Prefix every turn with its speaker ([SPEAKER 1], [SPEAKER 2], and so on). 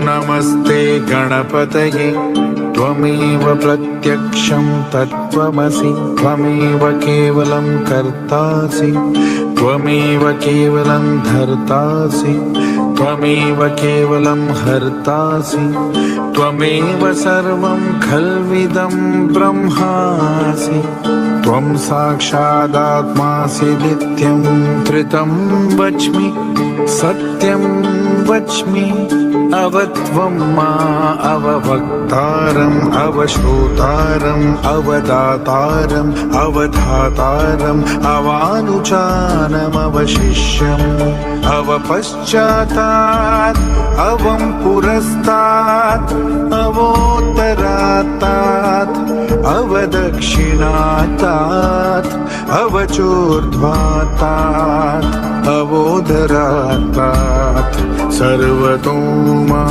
[SPEAKER 1] नमस्ते गणपतये त्वमेव प्रत्यक्षं तत्त्वमसि त्वमेव केवलं कर्तासि त्वमेव केवलं धर्तासि त्वमेव केवलं हर्तासि त्वमेव सर्वं खल्विदं ब्रह्मासि त्वं साक्षादात्मासि नित्यं त्रितं वच्मि सत्यं वच्मि अवत्वं मा अववक्तारम् अवश्रोतारम् अवदातारम् अवधातारम् अवानुचानम् अवशिष्यम् अवपश्चातात् अवं पुरस्तात् अवोत्तरात्तात् अवदक्षिणात्तात् अवचोर्ध्वात्तात् अवोदरात्तात् सर्वतो मा